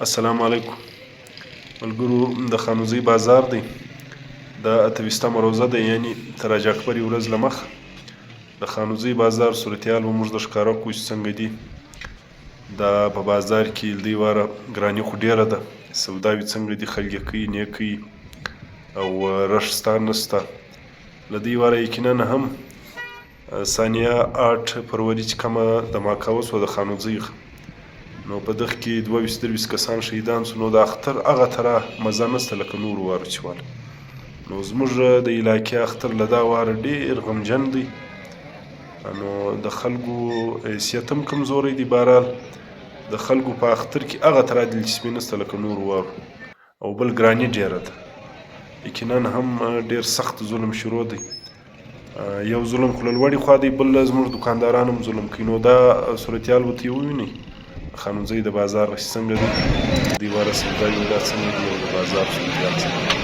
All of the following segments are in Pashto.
السلام علیکم ملګرو د خانوزۍ بازار دی د 28مه روژه ده یعنی تر حاج اکبر یوه ورځ له مخه د خانوزۍ بازار صورتحال به موږ درته ښکاره کړو چې څنګه دي دا په بازار کې دې واره ګراني خو ډېره ده سوداوې څنګه دي خلک یې کوي نه کوي او رش ستا نسته له دې واره یقینا هم ثانیه 8 فروری چې کومه دماکه وسوه د خانوزۍ نو په دغه کې 22-23 کسان شهیدان سو نو د اختر هغه تره مزه نسته لکه نورو وارو چې وال نو زموږ د علاقې اختر له دا واره ډېر غمجن دی نو د خلکو حیثیت هم کمزوری دی بهرحال د خلکو په اختر کې هغه تره دلچسپي نسته لکه نورو وارو او بل ګراني ډېره ده یقینا هم ډېر سخت ظلم شروع دی یو ظلم خو له لوړې خوا دی بل زموږ دوکانداران هم ظلم کوي نو دا صورتحال ورته یې ووینئ خانوزۍ د بازار څنګه دي دې واره سوداوې دا څنګه دي او د بازار صورتحال څنګه دي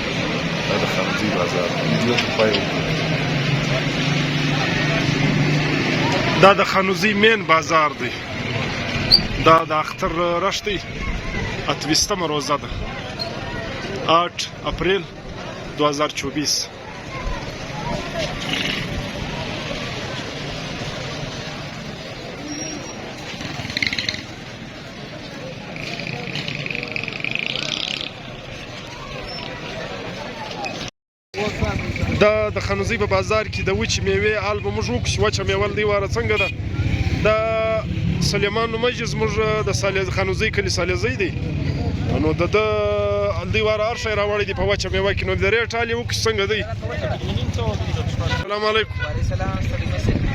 دا د خانوزۍ بازار ویډیو ته پای وکړئ دا د خانوزۍ مین بازار دی دا د اختر رش دی 28مه روژه ده 8 اپریل 2024 دا د خانوزۍ په بازار کې د وچې میوې حال به موږ وکړو چې وچه میوه دې واره څنګه ده د سلیمان نومجي زموږ د خانوزۍ کلي سالیزۍ دی نو د ده دې واره هر شی راوړی دی په وچه میوه کې نو د ریټ حال یې وکړو چې څنګه دی السلام علیکم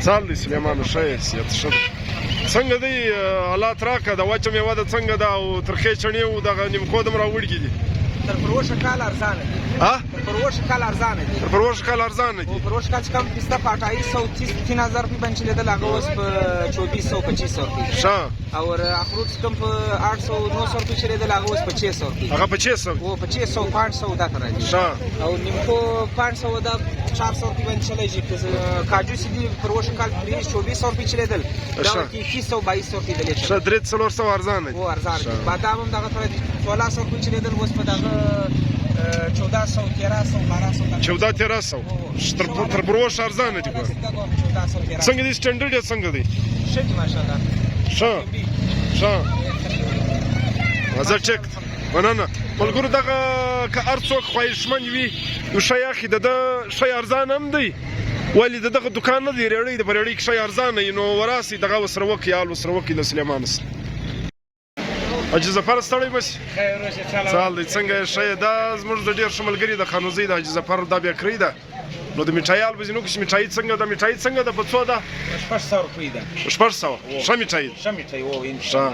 څه حال دی سلیمانو ښه حیثیت ښه ده څنګه دی حالات راکړه د وچه میوه ده څنګه ده او ترخې چڼې و دغه نیمکود هم راوړي دي تر پروشه کال ارزانه دي تر پروشه کال ارزانه دي تر پروشه کال ارزانه دي پروشه کال چې کم پسته په 2830 روپۍ باندې لیدل هغه اوس په 2425 روپۍ ښه او اخروت چې کم په 800-900 روپۍ چې لیدل هغه اوس په 600 روپۍ هغه په 600 او په 600-500 دا ته راځي ښه او نیمکو 500 دا 400 روپۍ باندې چلېږي کاجو چې دي پروشه کال 2400 روپۍ چې لیدل دا 2100-2200 روپۍ د لیټر ښه 300 ارزانه دي او ارزانه دي بادام هم دغه ته 1600 روپۍ چې لیدل اوس په دغه 1400 تر پروشه ارزانه دي څنګه دي سټنډرډ یې څنګه دی ښه دي ماشاءالله ښه زه چک مننه ملګرو دغه که هر څوک خواهشمند وي یو شی اخلي د ده شی ارزانه هم دی ولې د دغه دوکان نه دی ریړۍ د په ریړۍ کې شی ارزانه وي نو وراسي دغه ورسره وکړي حال ورسره وکړي له سلیمان سره حاجي ظفر ستړی مه شي څه حال دی څنګه یې ښه یې دا زموږ د ډېر ښه ملګري د خانوزۍ د حاجي ظفر دا بیکرۍ ده نو د میټایي حال به ځینو کې چې میټایي څنګه ده میټایي څنګه ده په څو ده 600 روپۍ ده 600 ښه میټایي ښه میټایي او ښه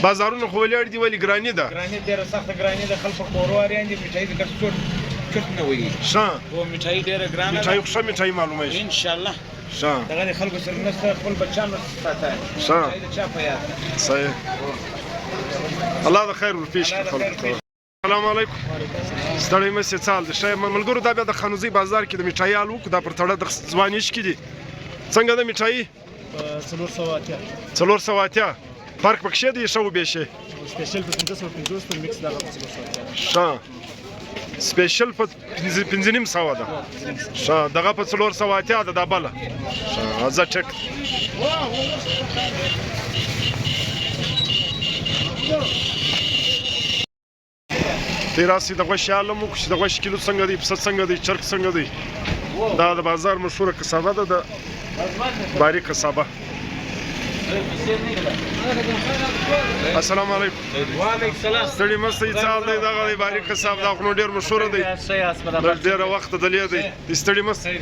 بازارونه خو ولاړ دي ولې ګراني ده ګراني ډېره سخته ګراني ده خلک په ورواريان دي میټایي د کټ نه وي ښه او میټایي ډېره ګرانه میټایي ښه میټایي معلومه شي ان شاء الله ښه دغه د خلکو سره نسته خپل بچیانو ساته ښه د چا په یاد صحیح الله د خیر ورپېښ کړي خلکو ته السلام علیکم ستړی مه شئ څه حال دی ښه ملګرو دا بیا د خانوزۍ بازار کې د میټایي حال وکړو دا پر تړه د ځوانیش کې دي څنګه ده میټایي 480 فرق پکښې دی ښه وبېشې سپیشل په 550 په میکس دغه په 480 ښه سپیشل په 5.5 ده ښه دغه په 480 ده دا بله ښه زه چک تی راسي د غوښې حال هم وکړو چې د غوښې کیلو څنګه دی پسه څنګه دی چرګ څنګه دی دا د بازار مشهوره کسابه ده د باري کسابه السلام علیکم وعلیکم السلام ستړي مه شئ څه حال دی دغه دی باري کساب دا خو نو ډېر مشهوره دی ډېره وخته دلې دی ستړي مه شئ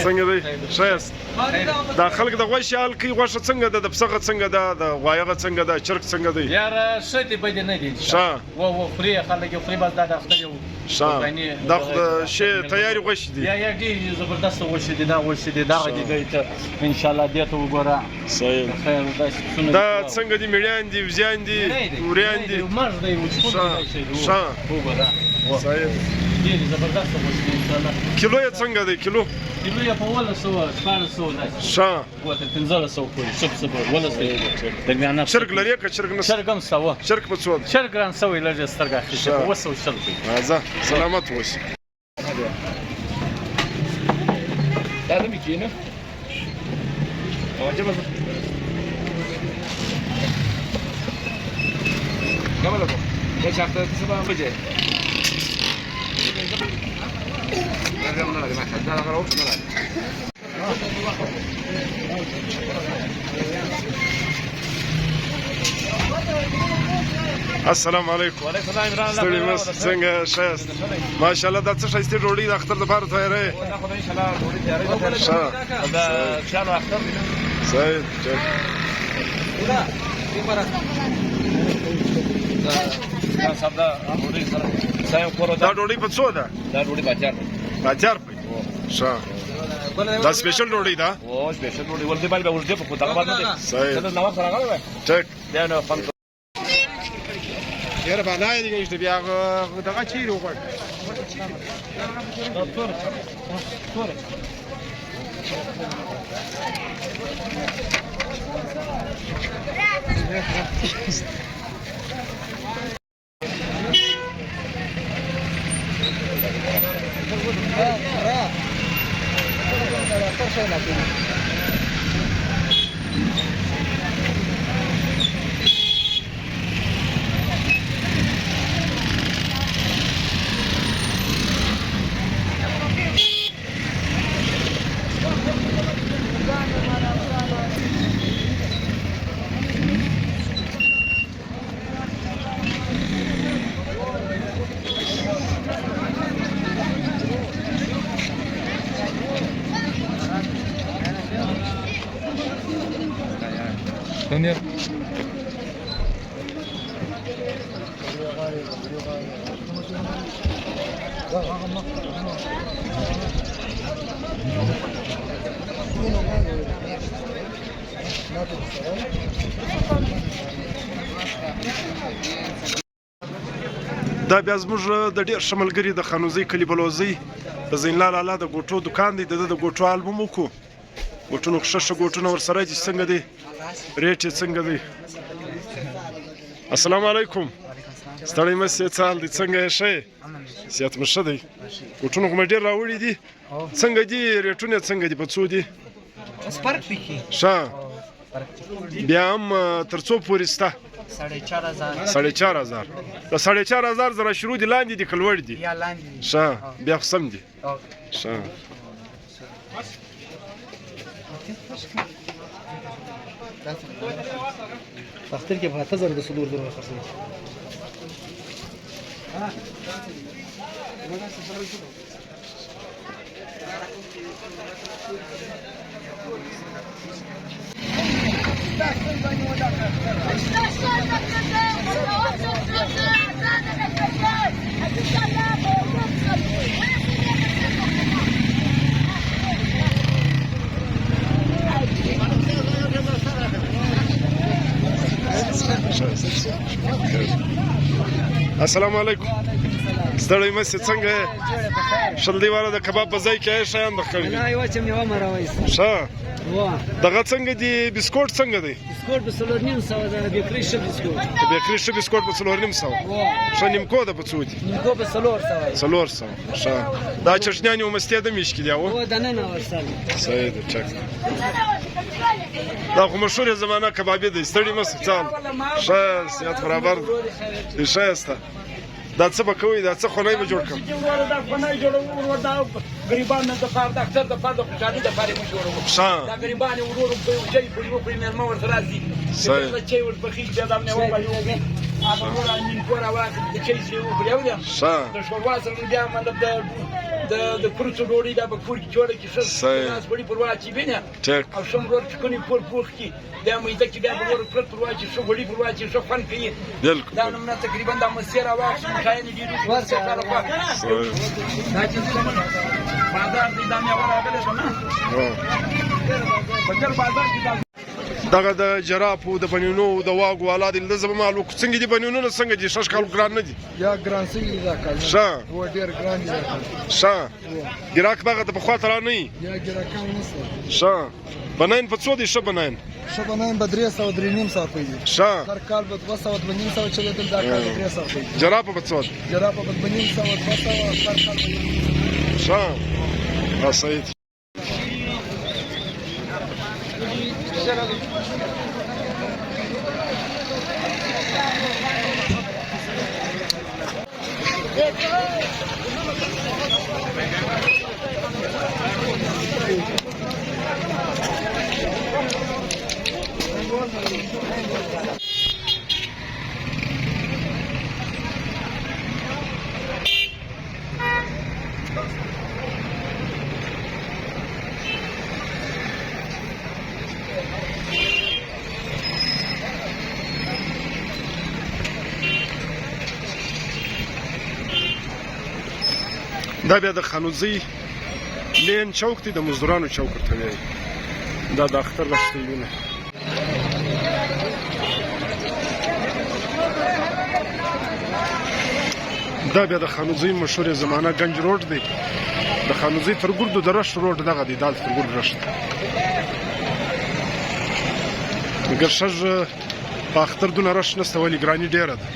څنګه دی ښه یاست دا خلک د غوښې حال کوي غوښه څنګه ده د پسه څنګه ده د غوایغه څنګه ده چرګ څنګه دی یاره ښه دي بدې نه دي ښه و خوري خلک یې خوري بس دا د اختر یو ښه دا خو د شی تیارې غوښې دي یا ډېر زبردسته غوښې دي دا غوښې دي دغه دي دی ته انشاءالله دې ته وګوره صحیح خیر داسې پسونه دا څنګه دي میړیان دي وزیان دي وریان دي مړ دی وچکول دی ښه وګوره صحیح ډېرې زبردسته غوښې دي انشاءالله. کیلو یې څنګه دی کیلو کیلو یې په 1100 1400 داسې ښه وته 1500 پورې شپ صبر 1100 درمیانه چرګ لري که چرګ نه چرګ هم سوا چرګ په څو دی چرګ ګران سوی لږه سترګه اخیسته په 200 دی. راځه سلامت اوسې دا د میکینه او جبل جبل کو یا چارته څه به بجې دا نه لري ما دا غواړم نه لري السلام علیکم وعلیکم السلام عمران ستړي مس څنګه ښایست ماشاءالله دا څه ښایستې ډوډۍ د اختر لپاره تیارې دا خدای ان شاء الله ډوډۍ تیارې ده دا شانو اختر دی صحیح چل دا سبدا ډوډۍ سره ځای کورو دا ډوډۍ په څو ده دا ډوډۍ بازار بازار په ښه دا سپیشل ډوډۍ ده او سپیشل ډوډۍ ولدي باندې ورته په کوټه باندې صحیح دا نو سره غواړم ټیک دا نو فن یاره بالا دیگه işte بیا دغه چیرې وګړ دا بیا زموږ د ډېر ښه ملګري د خانوزۍ کلي بلوزۍ د زینلال اعلی د ګوټو دکان دی د ده د ګوټو البوم وکړو ګوټونو ښه ښه ګوټونه ورسره دي څنګه دی ریټ یې څنګه دی السلام علیکم ستړی مه سې څه حال دی څنګه یې ښه یې صحت مو ښه دی ګوټونه خو مې ډېر راوړي دي څنګه دي ریټونه یې څنګه دي په څو دي ښه بیا هم تر څو پورې شته 4,500 د 4,500 زره شروع دي لاندې دي که لوړ دي ښه بیا خو سم دي ښه اختر کې په 8000 د صدور درو خرڅي السلام علیکم ستړی مه سې څنګه یې شل دیواره د کباب په ځای کې شیان د کړي ښه دغه څنګه دي بسکوټ څنګه دی بسکوټ په 4,500 د بیکري شه بسکوټ د بیکري شه بسکوټ په 4,500 ښه نیمکو ده په څو دي نیمکو په 400 ښه دا چشنیانې ومستې د میشکې دي او دننه ورسره صحیح ده چک دا خو مشهوره زمانه کبابي دی ستړي مه سې څه ښه صحت برابر دی ښایسته دا څه به کوئ دا څه خونی به جوړ کړم دا خونی جوړوو دا ګریبانو دپاره د اختر دپاره د خوشحالي دپاره موږ جوړوو دا ګریبان یې ورو ورو چای پورې وکړي مېلمه ورته راځي چای ورته پخېږي بیا دا مېوه به یې هغه نور نیمکو راواخلي د چای سرې وخوري اورې د شوروا سره بیا مطلب د کورڅو ډوډۍ دا به کور کې جوړه کړي ښه ناز بړي پر واچي بینه او ښه ورور چکني پور پوخ کړي بیا میده کې بیا به ورور پرت پر واچي ښه غوړي پر واچي ښه خوند کوي دا نمونه تقریبا دا مسیر راواخلي مټایانې ډېرې دا چې بازار دی دا مېوه راغلی ده نه په ډېر بازار کې دا دغه د جرافو د بنینو د واګو والا دي د زما معلوم څنګه دي بنینو څنګه دي شش کال ګران نه دي یا ګران سي دا کال ښه و ډیر ګران دي ښه ګراک دغه د بخوا تر نه یا ګراکان نشته ښه بناین په څو دي ښه بناین شبنان به 300 درې نیم ساعت پیږي ښه هر کال به 200 درې نیم ساعت چلیدل دا کال 300 پیږي جراپه په څو جرا په به نیم ساعت 200 هر کال ښه صحیح دا بیا د خانوزي لین چوک دی د مزدورانو چوک ورته وایي دا د اختر لښتیونه دا بیا د خانوزي مشهور زمانه گنج روډ دی د خانوزي تر ګردو د رشت روډ دغه دی دا تر ګردو رشت مګر شج په اختر دونه رشت نسته ولې ګراني ډیره ده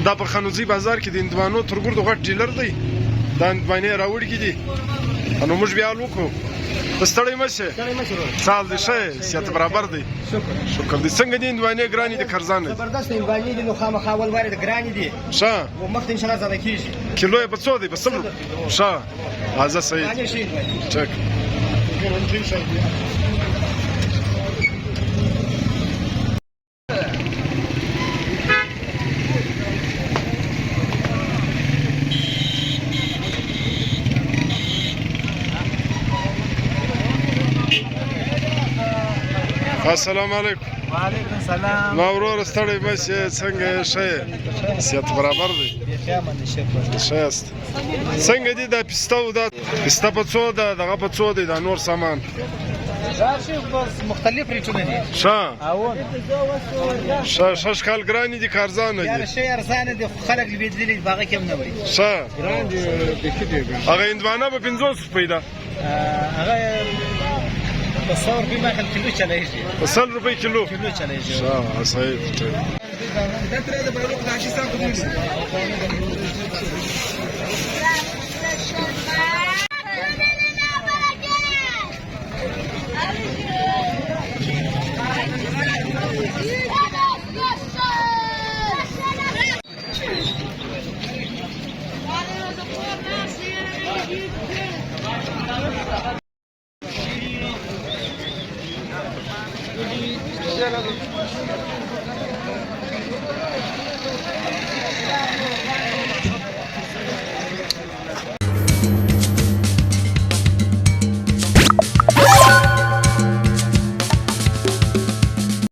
دا په خانوزي بازار کې د اندوانو تر ګردو غټ ډیلر دی دا اندوانې راوړي کې دي نو موږ بیا لوکو ستړی مشه سال دې شه سیات برابر دی شکر دې څنګه دي اندوانې ګراني د کرزان دي زبردست اندوانې دي نو خامخا ول واره د ګراني دي ښه او مخ ان شاء الله زده کیږي کیلو یې په څو دی په سلو ښه ازه صحیح چک السلام علیکم وعلیکم السلام ما ورور ستړی مشه څنګه شه سیات برابر دی ښه است څنګه دي دا پسته دا پسته په څو ده دغه په څو دی دا نور سامان راشي بس مختلف ریټونه دي ښه او شش کال ګرانی دي کارزانه یار دي شي ارزانه دي خلک لیدلې باغه کم نه وي ښه ګران دي هغه اندوانه په 500 روپۍ ده هغه په 100 روپۍ باندې کیلو چلایږي 100 روپۍ کیلو چلایږي ښه صحیح دا تر د بلوغ راشي سره کوي